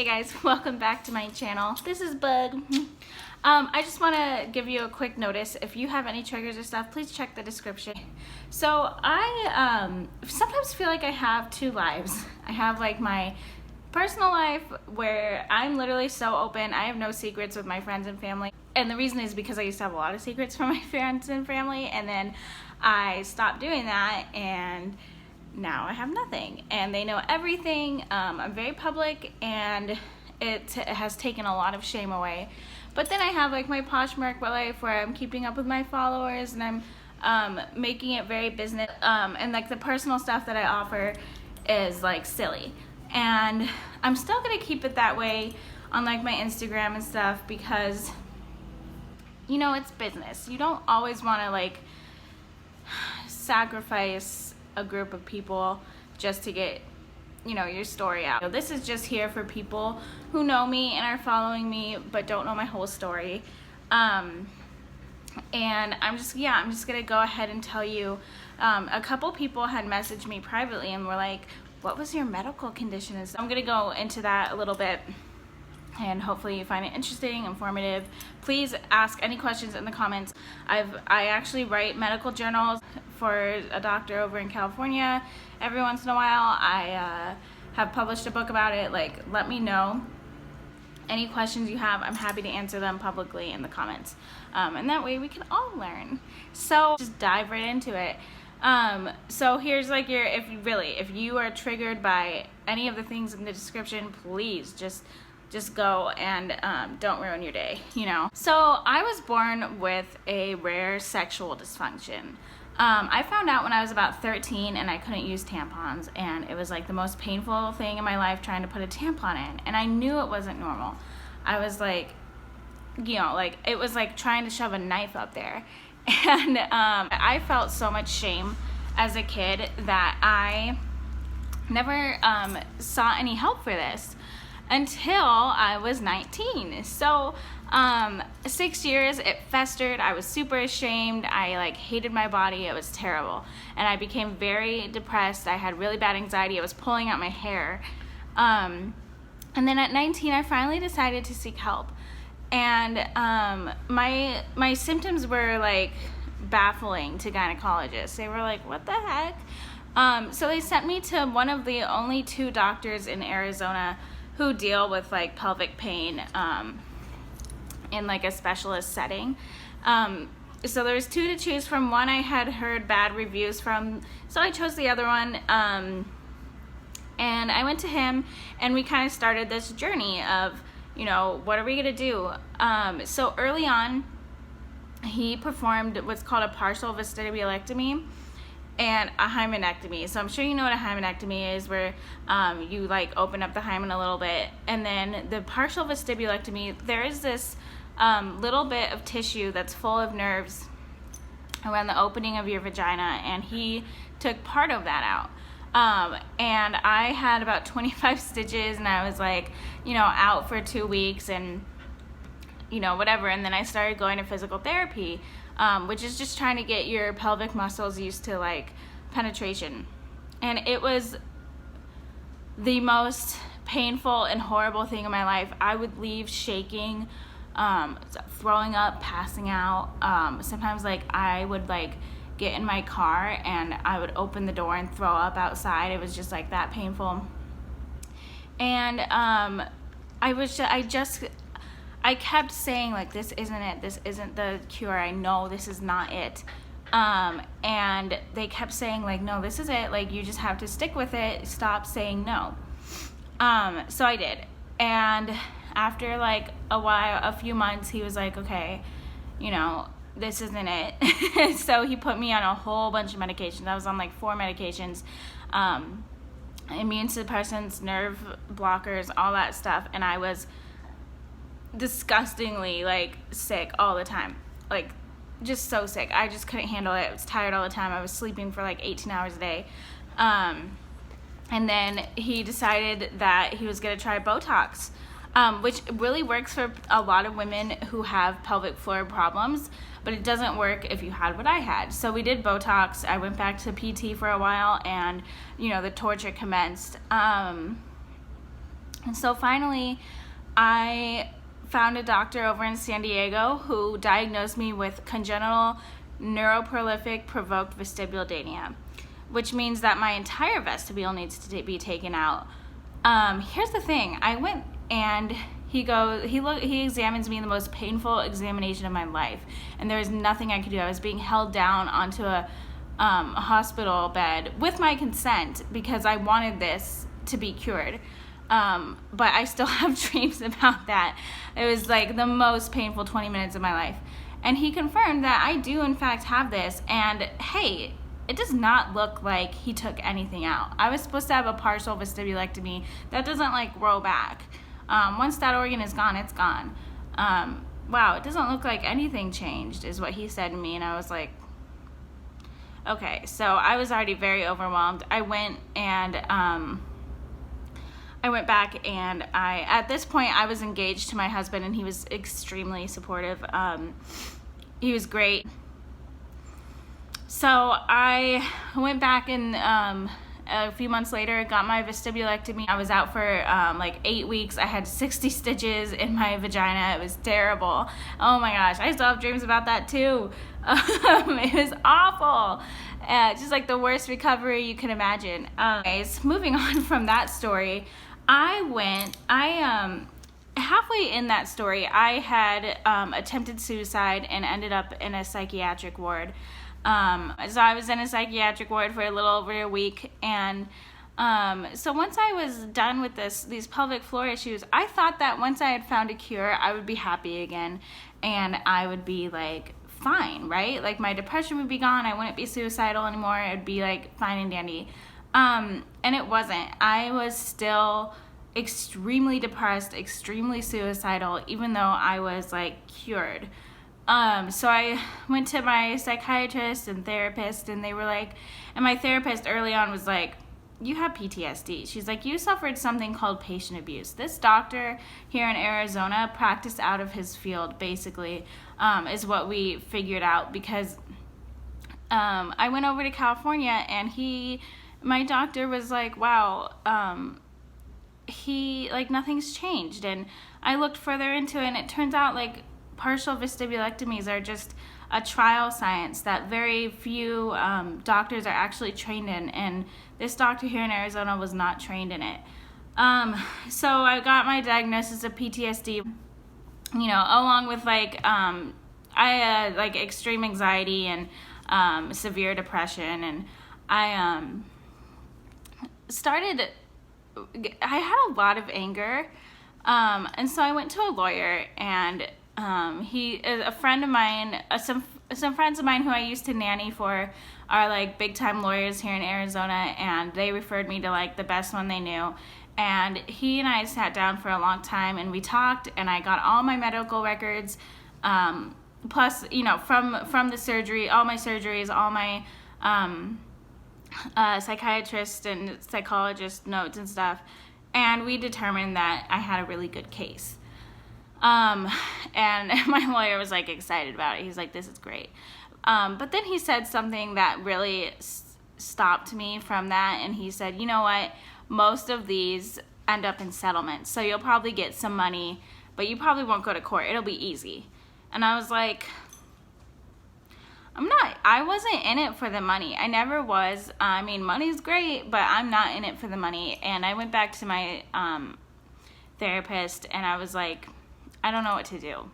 Hey guys, welcome back to my channel. This is Bug. I just want to give you a quick notice. If you have any triggers or stuff, please check the description. So I sometimes feel like I have two lives. I have like my personal life where I'm literally so open. I have no secrets with my friends and family. And the reason is because I used to have a lot of secrets from my friends and family, and then I stopped doing that, and now I have nothing, and they know everything. I'm very public, and it has taken a lot of shame away. But then I have like my Poshmark life where I'm keeping up with my followers, and I'm making it very business, and like the personal stuff that I offer is like silly, and I'm still gonna keep it that way on like my Instagram and stuff, because you know, it's business. You don't always want to like sacrifice a group of people just to get, you know, your story out. So this is just here for people who know me and are following me but don't know my whole story. And I'm just gonna go ahead and tell you, a couple people had messaged me privately and were like, what was your medical condition? So I'm gonna go into that a little bit, and hopefully you find it interesting, informative. Please ask any questions in the comments. I actually write medical journals for a doctor over in California every once in a while. I have published a book about it. Like, let me know any questions you have. I'm happy to answer them publicly in the comments, and that way we can all learn. So just dive right into it. So here's like your, if you are triggered by any of the things in the description, please just go and don't ruin your day, you know. So I was born with a rare sexual dysfunction. I found out when I was about 13 and I couldn't use tampons, and it was like the most painful thing in my life trying to put a tampon in, and I knew it wasn't normal. I was like, you know, like it was like trying to shove a knife up there. And I felt so much shame as a kid that I never saw any help for this until I was 19. So 6 years it festered. I was super ashamed. I like hated my body. It was terrible, and I became very depressed. I had really bad anxiety. It was pulling out my hair, and then at 19 I finally decided to seek help, and my symptoms were like baffling to gynecologists. They were like, what the heck? So they sent me to one of the only two doctors in Arizona who deal with like pelvic pain in like a specialist setting. So there's two to choose from. One I had heard bad reviews from, so I chose the other one. And I went to him, and we kind of started this journey of, you know, what are we gonna do? So early on, he performed what's called a partial vestibulectomy and a hymenectomy. So I'm sure you know what a hymenectomy is, where you like open up the hymen a little bit. And then the partial vestibulectomy, there is this little bit of tissue that's full of nerves around the opening of your vagina, and he took part of that out. And I had about 25 stitches, and I was like, you know, out for 2 weeks, and you know, whatever. And then I started going to physical therapy, which is just trying to get your pelvic muscles used to like penetration. And it was the most painful and horrible thing in my life. I would leave shaking, throwing up, passing out. Sometimes like I would like get in my car and I would open the door and throw up outside. It was just like that painful. And I kept saying like, this isn't it, this isn't the cure, I know this is not it. And they kept saying like, no, this is it, like you just have to stick with it, stop saying no. So I did. And after like a few months, he was like, okay, you know, this isn't it. So he put me on a whole bunch of medications. I was on like 4 medications, immune suppressants, nerve blockers, all that stuff. And I was disgustingly like sick all the time, like just so sick. I just couldn't handle it. I was tired all the time. I was sleeping for like 18 hours a day. And then he decided that he was gonna try Botox, which really works for a lot of women who have pelvic floor problems, but it doesn't work if you had what I had. So we did Botox. I went back to PT for a while, and you know, the torture commenced. And so finally, I found a doctor over in San Diego who diagnosed me with congenital neuroprolific provoked vestibulodynia, which means that my entire vestibule needs to be taken out. Here's the thing. I went and he examines me in the most painful examination of my life, and there was nothing I could do. I was being held down onto a hospital bed with my consent because I wanted this to be cured. But I still have dreams about that. It was like the most painful 20 minutes of my life. And he confirmed that I do in fact have this, and hey, it does not look like he took anything out. I was supposed to have a partial vestibulectomy that doesn't like grow back. Once that organ is gone, it's gone. Wow, it doesn't look like anything changed, is what he said to me, and I was like, okay. So I was already very overwhelmed. I went back, and at this point I was engaged to my husband, and he was extremely supportive. He was great. So I went back, and a few months later got my vestibulectomy. I was out for like 8 weeks. I had 60 stitches in my vagina. It was terrible. Oh my gosh, I still have dreams about that too. It was awful. Just like the worst recovery you can imagine. Anyways, moving on from that story, halfway in that story, I had attempted suicide and ended up in a psychiatric ward. So I was in a psychiatric ward for a little over a week, and so once I was done with these pelvic floor issues, I thought that once I had found a cure, I would be happy again, and I would be like fine, right? Like my depression would be gone, I wouldn't be suicidal anymore, it would be like fine and dandy. And it wasn't. I was still extremely depressed, extremely suicidal, even though I was like cured. So I went to my psychiatrist and therapist, and they were like, and my therapist early on was like, you have PTSD. She's like, you suffered something called patient abuse. This doctor here in Arizona practiced out of his field, basically, is what we figured out, because I went over to California, and my doctor was like, wow, nothing's changed. And I looked further into it, and it turns out like partial vestibulectomies are just a trial science that very few doctors are actually trained in, and this doctor here in Arizona was not trained in it. So I got my diagnosis of PTSD, along with I had like extreme anxiety and severe depression, and I had a lot of anger, and so I went to a lawyer, and a friend of mine, some friends of mine who I used to nanny for are like big time lawyers here in Arizona, and they referred me to like the best one they knew. And he and I sat down for a long time, and we talked, and I got all my medical records, plus from the surgery, all my surgeries, all my psychiatrist and psychologist notes and stuff, and we determined that I had a really good case. And my lawyer was like excited about it. He's like, this is great. But then he said something that really stopped me from that, and he said, you know what, most of these end up in settlements, so you'll probably get some money, but you probably won't go to court. It'll be easy. And I was like, I wasn't in it for the money. I never was. I mean, money's great, but I'm not in it for the money. And I went back to my therapist, and I was like, I don't know what to do.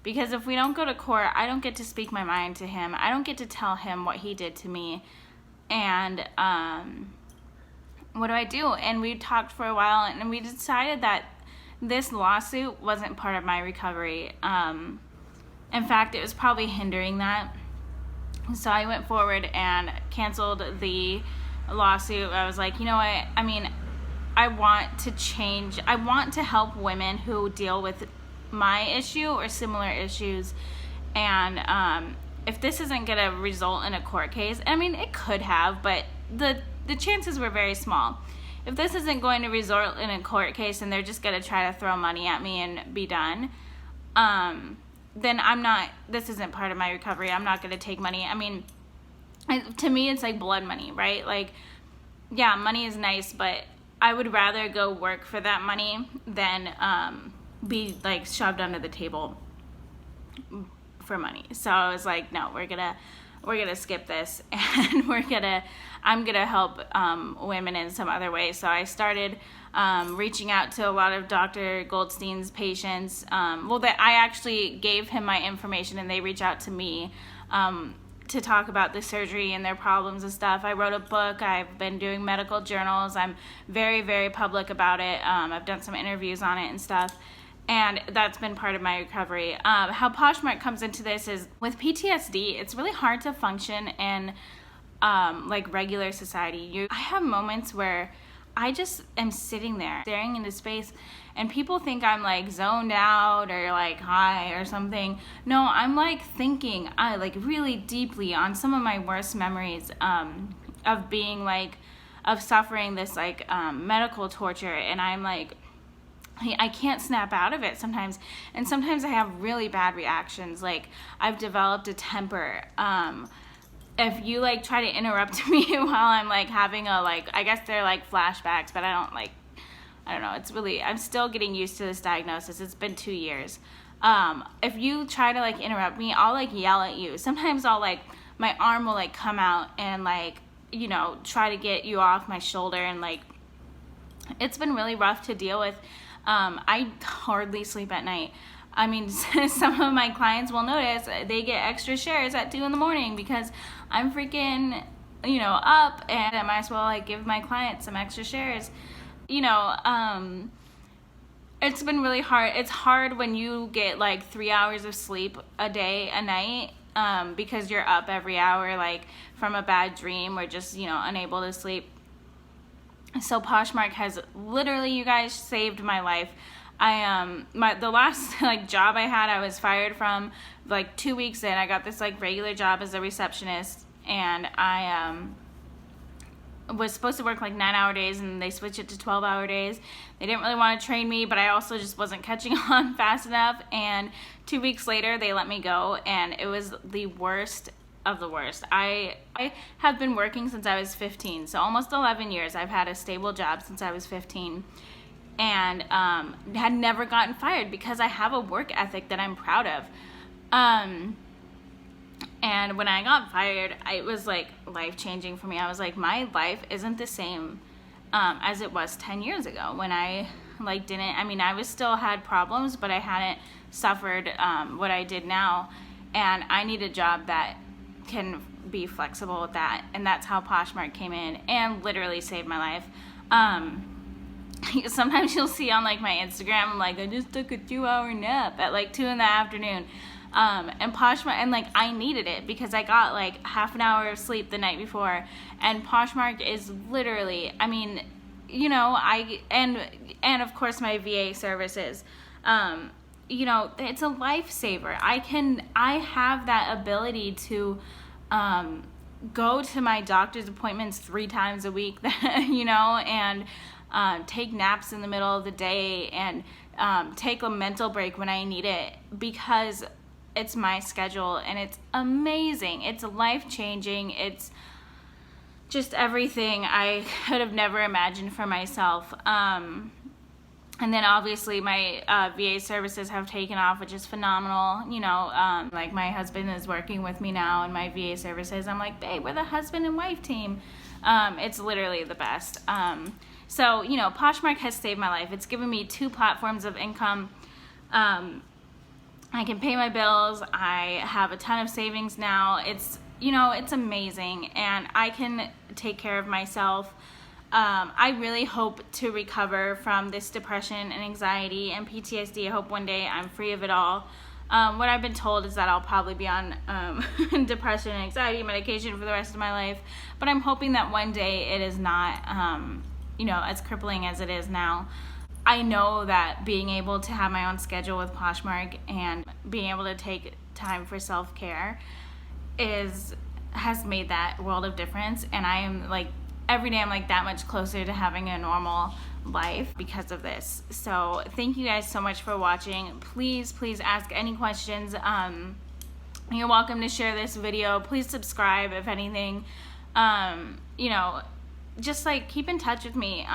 Because if we don't go to court, I don't get to speak my mind to him. I don't get to tell him what he did to me. And what do I do? And we talked for a while, and we decided that this lawsuit wasn't part of my recovery. In fact, it was probably hindering that. So I went forward and canceled the lawsuit. I was like, you know what? I mean, I want to change. I want to help women who deal with my issue or similar issues. And if this isn't going to result in a court case, I mean, it could have, but the chances were very small. If this isn't going to result in a court case and they're just going to try to throw money at me and be done, then this isn't part of my recovery. I'm not going to take money. I mean, to me, it's like blood money, right? Like, yeah, money is nice, but I would rather go work for that money than be like shoved under the table for money. So I was like, no, we're gonna skip this, and I'm gonna help women in some other way. So I started reaching out to a lot of Dr. Goldstein's patients. I actually gave him my information, and they reach out to me to talk about the surgery and their problems and stuff. I wrote a book. I've been doing medical journals. I'm very, very public about it. I've done some interviews on it and stuff. And that's been part of my recovery. How Poshmark comes into this is with PTSD, it's really hard to function in like regular society. I have moments where I just am sitting there staring into space, and people think I'm like zoned out or like high or something. No, I'm like thinking like really deeply on some of my worst memories of being like, of suffering this like medical torture, and I'm like, I can't snap out of it sometimes. And sometimes I have really bad reactions. Like, I've developed a temper. If you like try to interrupt me while I'm like having a like, I guess they're like flashbacks, but I don't know. It's really, I'm still getting used to this diagnosis. It's been 2 years. If you try to like interrupt me, I'll like yell at you. Sometimes I'll like, my arm will like come out and like, you know, try to get you off my shoulder, and like, it's been really rough to deal with. I hardly sleep at night. I mean, some of my clients will notice they get extra shares at 2 in the morning because I'm freaking, you know, up, and I might as well like give my clients some extra shares. You know, it's been really hard. It's hard when you get like 3 hours of sleep a night, because you're up every hour, like from a bad dream or just, you know, unable to sleep. So Poshmark has literally, you guys, saved my life. The last like job I had, I was fired from like 2 weeks in. I got this like regular job as a receptionist, and I was supposed to work like 9-hour days, and they switched it to 12-hour days. They didn't really want to train me, but I also just wasn't catching on fast enough. And 2 weeks later, they let me go, and it was the worst of the worst. I have been working since I was 15, so almost 11 years. I've had a stable job since I was 15, and had never gotten fired because I have a work ethic that I'm proud of. And when I got fired, it was like life-changing for me. I was like, my life isn't the same as it was 10 years ago when I like didn't, I mean, I was still had problems, but I hadn't suffered what I did now, and I need a job that can be flexible with that. And that's how Poshmark came in and literally saved my life. Sometimes you'll see on like my Instagram, I'm like, I just took a 2-hour nap at like 2 in the afternoon. And Poshmark, and like I needed it because I got like half an hour of sleep the night before. And Poshmark is literally, I mean, you know, and of course my VA services, you know, it's a lifesaver. I have that ability to go to my doctor's appointments 3 times a week, you know, and take naps in the middle of the day, and take a mental break when I need it, because it's my schedule, and it's amazing. It's life-changing. It's just everything I could have never imagined for myself. And then obviously my VA services have taken off, which is phenomenal. You know, like my husband is working with me now in my VA services. I'm like, babe, we're the husband and wife team. It's literally the best. So, you know, Poshmark has saved my life. It's given me 2 platforms of income. I can pay my bills. I have a ton of savings now. It's, you know, it's amazing, and I can take care of myself. I really hope to recover from this depression and anxiety and PTSD. I hope one day I'm free of it all. What I've been told is that I'll probably be on depression and anxiety medication for the rest of my life, but I'm hoping that one day it is not, you know, as crippling as it is now. I know that being able to have my own schedule with Poshmark and being able to take time for self-care has made that world of difference, and I am like, every day I'm like that much closer to having a normal life because of this. So thank you guys so much for watching. Please ask any questions. You're welcome to share this video. Please subscribe if anything. You know, just like keep in touch with me.